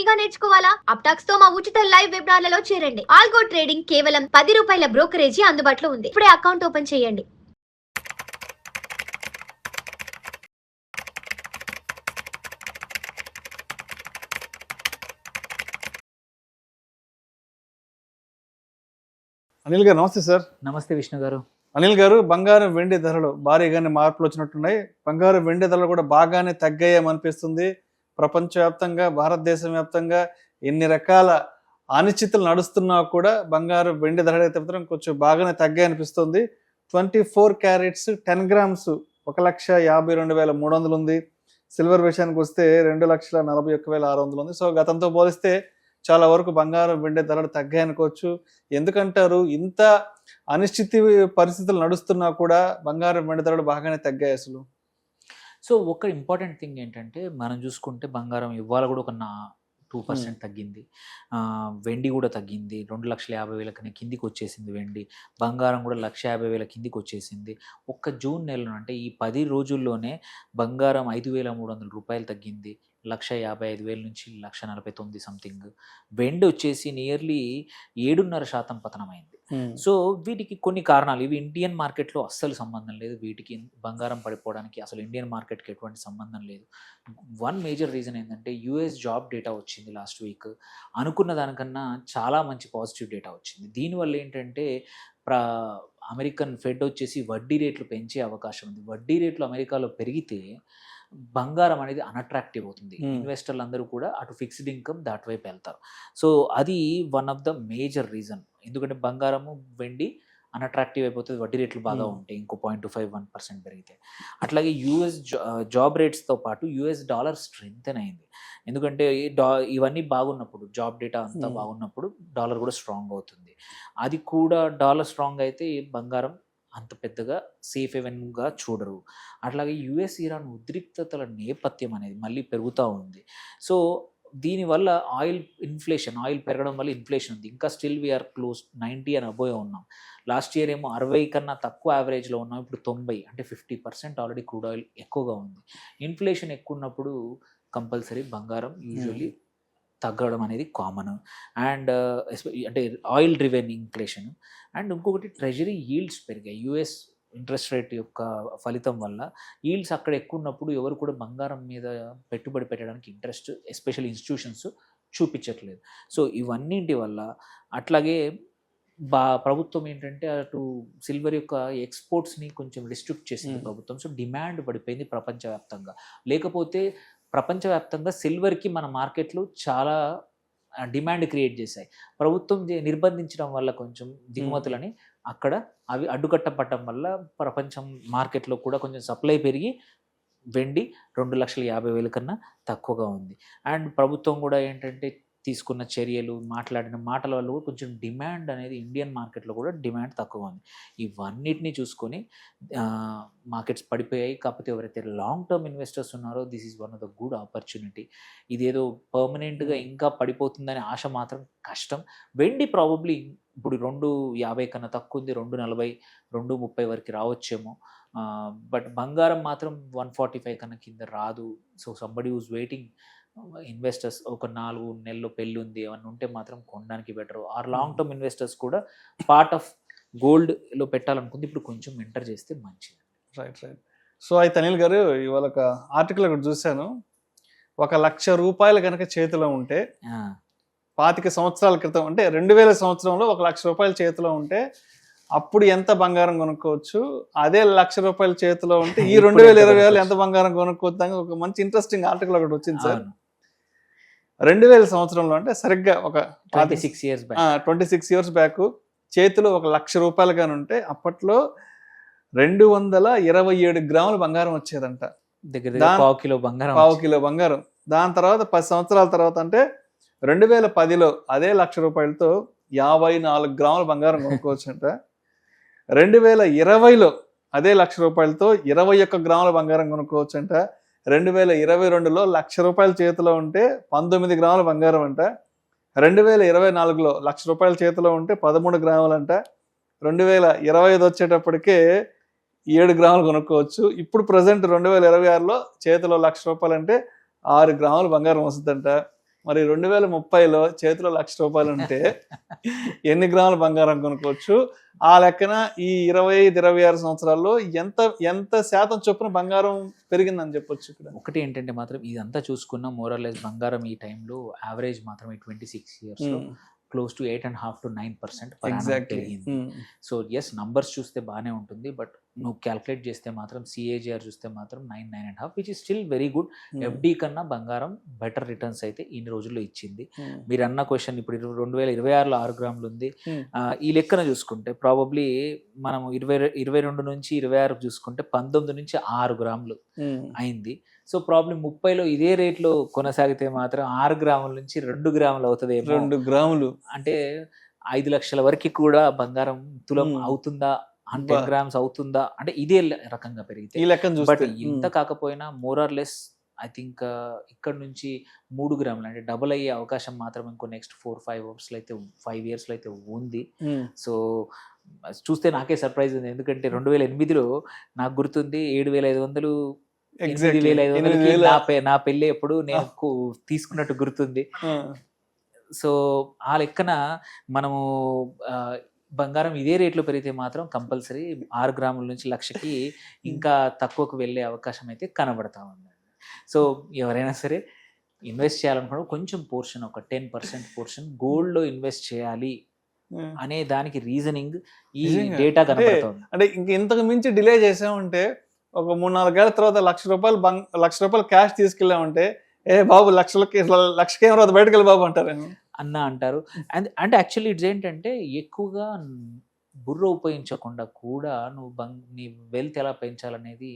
గా నేర్చుకోవాలా? అప్టాక్స్ తో మా ఉచిత లైవ్ వెబినార్లలో చేరండి. ఆల్గో ట్రేడింగ్ కేవలం ₹10 బ్రోకరేజీ అందుబాటులో ఉంది. ఇప్పుడే అకౌంట్ ఓపెన్ చేయండి. అనిల్ గారు నమస్తే సార్. నమస్తే విష్ణు గారు. అనిల్ గారు, బంగారం వెండి ధరలు భారీగానే మార్పులు వచ్చినట్టున్నాయి. బంగారం వెండి ధరలు కూడా బాగానే తగ్గాయమనిపిస్తుంది. ప్రపంచవ్యాప్తంగా, భారతదేశం వ్యాప్తంగా ఎన్ని రకాల అనిశ్చితులు నడుస్తున్నా కూడా బంగారం వెండి ధరలు అయితే మాత్రం కొంచెం బాగానే తగ్గాయనిపిస్తుంది. 24 క్యారెట్స్ 10 గ్రామ్స్ 1,52,300 ఉంది. సిల్వర్ విషయానికి వస్తే 2,41,600 ఉంది. సో గతంతో పోలిస్తే చాలా వరకు బంగారం వెండి ధరలు తగ్గాయనుకోవచ్చు. ఎందుకంటారు ఇంత అనిశ్చిత పరిస్థితులు నడుస్తున్నా కూడా బంగారం వెండి ధరలు బాగానే తగ్గాయి అసలు? సో ఒక ఇంపార్టెంట్ థింగ్ ఏంటంటే, మనం చూసుకుంటే బంగారం ఇవాళ కూడా ఒక 2% తగ్గింది. వెండి కూడా తగ్గింది. 2,50,000 కన్నా కిందికి వచ్చేసింది వెండి. బంగారం కూడా 1,50,000 కిందికి వచ్చేసింది. ఒక్క జూన్ నెలలో అంటే ఈ 10 రోజుల్లోనే బంగారం ₹5,300 తగ్గింది. 1,55,000 నుంచి 1,49,000 సంథింగ్. వెండి వచ్చేసి నియర్లీ 7.5% పతనమైంది. సో వీటికి కొన్ని కారణాలు. ఇవి ఇండియన్ మార్కెట్లో అస్సలు సంబంధం లేదు. వీటికి బంగారం పడిపోవడానికి అసలు ఇండియన్ మార్కెట్కి ఎటువంటి సంబంధం లేదు. వన్ మేజర్ రీజన్ ఏంటంటే, యుఎస్ జాబ్ డేటా వచ్చింది లాస్ట్ వీక్. అనుకున్న దానికన్నా చాలా మంచి పాజిటివ్ డేటా వచ్చింది. దీనివల్ల ఏంటంటే అమెరికన్ ఫెడ్ వచ్చేసి వడ్డీ రేట్లు పెంచే అవకాశం ఉంది. వడ్డీ రేట్లు అమెరికాలో పెరిగితే బంగారం అనేది అన్అట్రాక్టివ్ అవుతుంది. ఇన్వెస్టర్లు అందరూ కూడా అటు ఫిక్స్డ్ ఇన్కమ్ దాటి వైపు వెళ్తారు. సో అది one of the major reason. ఎందుకంటే బంగారము వెండి అన్అట్రాక్టివ్ అయిపోతుంది వడ్డీ రేట్లు బాగా ఉంటాయి. ఇంకో 0.25-1% పెరిగితే. అట్లాగే యుఎస్ జాబ్ రేట్స్తో పాటు యుఎస్ డాలర్ స్ట్రెంగ్తెన్ అయింది. ఎందుకంటే ఇవన్నీ బాగున్నప్పుడు, జాబ్ డేటా అంతా బాగున్నప్పుడు డాలర్ కూడా స్ట్రాంగ్ అవుతుంది. అది కూడా డాలర్ స్ట్రాంగ్ అయితే బంగారం అంత పెద్దగా సేఫ్ హెవెన్గా చూడరు. అట్లాగే యుఎస్ ఇరాన్ ఉద్రిక్తతల నేపథ్యం అనేది మళ్ళీ పెరుగుతూ ఉంది. సో దీనివల్ల ఆయిల్ పెరగడం వల్ల ఇన్ఫ్లేషన్ ఉంది. ఇంకా still we are close 90 and above ఉన్నాం. లాస్ట్ ఇయర్ ఏమో 60 కన్నా తక్కువ యావరేజ్లో ఉన్నాం. ఇప్పుడు 90 అంటే 50% ఆల్రెడీ క్రూడ్ ఆయిల్ ఎక్కువగా ఉంది. ఇన్ఫ్లేషన్ ఎక్కువ ఉన్నప్పుడు కంపల్సరీ బంగారం యూజువల్లీ తగ్గడం అనేది కామన్. అండ్ అంటే ఆయిల్ డ్రివెన్ ఇన్ఫ్లేషన్. అండ్ ఇంకొకటి ట్రెజరీ ఈల్డ్స్ పెరిగాయి. యుఎస్ ఇంట్రెస్ట్ రేట్ యొక్క ఫలితం వల్ల ఈల్డ్స్ అక్కడ ఎక్కువ ఉన్నప్పుడు ఎవరు కూడా బంగారం మీద పెట్టుబడి పెట్టడానికి ఇంట్రెస్ట్, ఎస్పెషల్లీ ఇన్స్టిట్యూషన్స్ చూపించట్లేదు. సో ఇవన్నింటి వల్ల అట్లాగే ప్రభుత్వం ఏంటంటే అటు సిల్వర్ యొక్క ఎక్స్పోర్ట్స్ని కొంచెం రిస్ట్రిక్ట్ చేసింది ప్రభుత్వం. సో డిమాండ్ పడిపోయింది ప్రపంచవ్యాప్తంగా. లేకపోతే ప్రపంచవ్యాప్తంగా సిల్వర్కి మన మార్కెట్లు చాలా డిమాండ్ క్రియేట్ చేశాయి. ప్రభుత్వం నిర్బంధించడం వల్ల కొంచెం దిగుమతులని అక్కడ అవి అడ్డుకట్టపడటం వల్ల ప్రపంచం మార్కెట్లో కూడా కొంచెం సప్లై పెరిగి వెండి 2,50,000 కన్నా తక్కువగా ఉంది. అండ్ ప్రభుత్వం కూడా ఏంటంటే తీసుకున్న చర్యలు, మాట్లాడిన మాటల వల్ల కూడా కొంచెం డిమాండ్ అనేది ఇండియన్ మార్కెట్లో కూడా డిమాండ్ తక్కువ ఉంది. ఇవన్నిటిని చూసుకొని మార్కెట్స్ పడిపోయాయి. కాకపోతే ఎవరైతే లాంగ్ టర్మ్ ఇన్వెస్టర్స్ ఉన్నారో this is one of the good opportunity. ఇదేదో పర్మనెంట్గా ఇంకా పడిపోతుందనే ఆశ మాత్రం కష్టం. వెండి ప్రాబబ్లీ ఇప్పుడు 250 కన్నా తక్కువ ఉంది. 240, 230 వరకు రావచ్చేమో. బట్ బంగారం మాత్రం 145 కన్నా కింద రాదు. So somebody who's waiting, investors ఒక 4 నెలల్లో పెళ్ళి ఉంది ఏమన్నా ఉంటే మాత్రం కొనడానికి better. Or long term investors కూడా పార్ట్ ఆఫ్ గోల్డ్లో పెట్టాలనుకుంది ఇప్పుడు కొంచెం ఎంటర్ చేస్తే మంచిది. రైట్. సో అయితే అనిల్ గారు, ఇవాళ ఒక ఆర్టికల్ ఒకటి చూశాను. 1,00,000 కనుక చేతిలో ఉంటే 25 సంవత్సరాల క్రితం అంటే 2000 సంవత్సరంలో 1,00,000 చేతిలో ఉంటే అప్పుడు ఎంత బంగారం కొనుక్కోవచ్చు, అదే ₹1,00,000 చేతిలో ఉంటే ఈ 2020 ఎంత బంగారం కొనుక్కోవచ్చు అని ఒక మంచి ఇంట్రెస్టింగ్ ఆర్టికల్ ఒకటి వచ్చింది సార్. 2000 సంవత్సరంలో అంటే సరిగ్గా ఒక 26 years బ్యాక్ చేతిలో ₹1,00,000 కానీ ఉంటే అప్పట్లో 227 గ్రాముల బంగారం వచ్చేదంట. పావు కిలో బంగారం. దాని తర్వాత 10 సంవత్సరాల తర్వాత అంటే 2010లో అదే ₹1,00,000తో 54 గ్రాముల బంగారం కొనుక్కోవచ్చు అంట. 2020లో అదే ₹1,00,000తో 21 గ్రాముల బంగారం కొనుక్కోవచ్చు అంట. 2022లో ₹1,00,000 చేతిలో ఉంటే 19 గ్రాముల బంగారం అంట. 2024లో ₹1,00,000 చేతిలో ఉంటే 13 గ్రాములు అంట. 2025 వచ్చేటప్పటికే 7 గ్రాములు కొనుక్కోవచ్చు. ఇప్పుడు ప్రజెంట్ 2026లో చేతిలో ₹1,00,000 అంటే 6 గ్రాములు బంగారం వస్తుందంట. మరి 2030లో చేతిలో ₹1,00,000 ఉంటే ఎన్ని గ్రాముల బంగారం కొనుక్కోవచ్చు? ఆ లెక్కన ఈ 25-26 సంవత్సరాల్లో ఎంత శాతం చొప్పున బంగారం పెరిగిందని చెప్పొచ్చు ఇక్కడ? ఒకటి ఏంటంటే మాత్రం ఇదంతా చూసుకున్న మోరల్లెస్ బంగారం ఈ టైంలో యావరేజ్ మాత్రం ఈ 26 ఇయర్స్లో క్లోజ్ టు 8.5 to 9% పెరిగింది. సో ఎస్ నంబర్స్ చూస్తే బాగానే ఉంటుంది, బట్ నువ్వు క్యాల్కులేట్ చేస్తే మాత్రం CAGR చూస్తే మాత్రం 9.5 which is still very good. FD కన్నా బంగారం బెటర్ రిటర్న్స్ అయితే ఇన్ని రోజుల్లో ఇచ్చింది. మీరు అన్న క్వశ్చన్ ఇప్పుడు 2026లో 6 గ్రాములు ఉంది. ఈ లెక్కన చూసుకుంటే ప్రాబబ్లీ మనం 22 నుంచి 26 చూసుకుంటే 19 నుంచి 6 గ్రాములు అయింది. సో ప్రాబ్లం 30లో ఇదే రేట్లో కొనసాగితే మాత్రం 6 గ్రాముల నుంచి 2 గ్రాములు అవుతుంది. 2 గ్రాములు అంటే 5 లక్షల వరకు కూడా బంగారం తులం అవుతుందా, 10 గ్రామ్స్ అవుతుందా అంటే ఇదే రకంగా పెరిగితే. ఈ లెక్కన బట్ చూస్తే ఇంత కాకపోయినా more or less I think ఇక్కడ నుంచి 3 గ్రాములు అంటే డబుల్ అయ్యే అవకాశం మాత్రం ఇంకో నెక్స్ట్ 5 ఇయర్స్లో అయితే ఉంది. సో చూస్తే నాకే సర్ప్రైజ్ ఉంది, ఎందుకంటే 2008లో నాకు గుర్తుంది 7,500 8,500 నా పెళ్ళి ఎప్పుడు నేను తీసుకున్నట్టు గుర్తుంది. సో ఆ లెక్కన మనము బంగారం ఇదే రేట్లో పెరిగితే మాత్రం కంపల్సరీ 6 గ్రాముల నుంచి 1,00,000కి ఇంకా తక్కువకు వెళ్ళే అవకాశం అయితే కనబడతా ఉంది. సో ఎవరైనా సరే ఇన్వెస్ట్ చేయాలనుకున్న కొంచెం పోర్షన్, ఒక 10% పోర్షన్ గోల్డ్లో ఇన్వెస్ట్ చేయాలి అనే దానికి రీజనింగ్ ఈ డేటా కనబడుతుంది. అంటే ఇంతకు మించి డిలే చేసామంటే ఒక 3-4 ఏళ్ల తర్వాత ₹1,00,000 క్యాష్ తీసుకెళ్ళామంటే ఏ బాబు లక్షకి ఏం రాదు బయటకు వెళ్ళి బాబు అంటారు. అంటే యాక్చువల్లీ ఇట్స్ ఏంటంటే ఎక్కువగా బుర్ర ఉపయోగించకుండా కూడా నువ్వు నీ వెల్త్ ఎలా పెంచాలనేది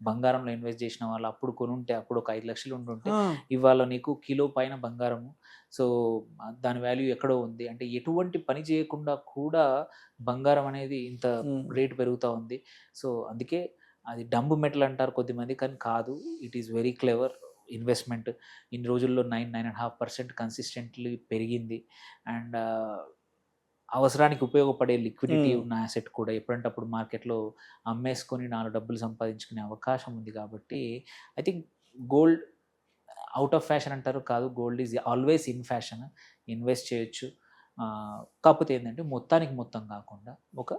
బంగారంలో ఇన్వెస్ట్ చేసిన వాళ్ళు అప్పుడు కొనుంటే, అప్పుడు ఒక 5 లక్షలు ఉంటుంటే ఇవాళ నీకు కిలో పైన బంగారము. సో దాని వాల్యూ ఎక్కడో ఉంది. అంటే ఎటువంటి పని చేయకుండా కూడా బంగారం అనేది ఇంత రేటు పెరుగుతూ ఉంది. సో అందుకే అది డంబు మెటల్ అంటారు కొద్దిమంది, కానీ కాదు, it is very clever investment. ఇన్ని రోజుల్లో 9.5% కన్సిస్టెంట్లీ పెరిగింది. అండ్ అవసరానికి ఉపయోగపడే లిక్విడిటీ ఉన్న యాసెట్ కూడా ఎప్పుడంటే అప్పుడు మార్కెట్లో అమ్మేసుకొని 4 డబ్బులు సంపాదించుకునే అవకాశం ఉంది. కాబట్టి I think gold out of fashion అంటారు, కాదు, gold is always in fashion. Invest చేయొచ్చు. కాకపోతే ఏంటంటే మొత్తం కాకుండా ఒక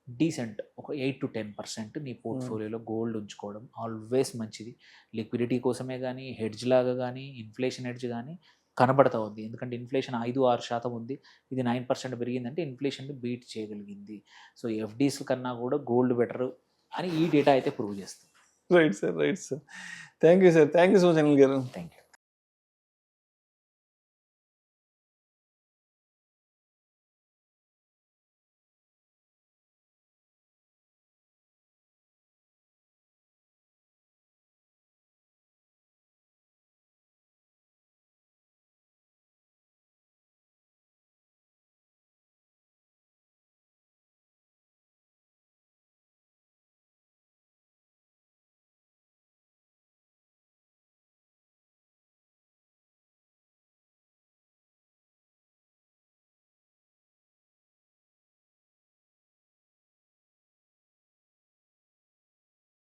డీసెంట్ ఒక 8 to 10% నీ పోర్ట్ఫోలియోలో గోల్డ్ ఉంచుకోవడం ఆల్వేస్ మంచిది. లిక్విడిటీ కోసమే కానీ, హెడ్జ్ లాగా కానీ, ఇన్ఫ్లేషన్ హెడ్జ్ కానీ కనబడతా ఉంది. ఎందుకంటే ఇన్ఫ్లేషన్ 5-6% ఉంది, ఇది 9% పెరిగిందంటే ఇన్ఫ్లేషన్ని బీట్ చేయగలిగింది. సో FDs కన్నా కూడా గోల్డ్ బెటర్ అని ఈ డేటా అయితే ప్రూవ్ చేస్తుంది. Right sir. Thank you so much Anil garu. Thank you.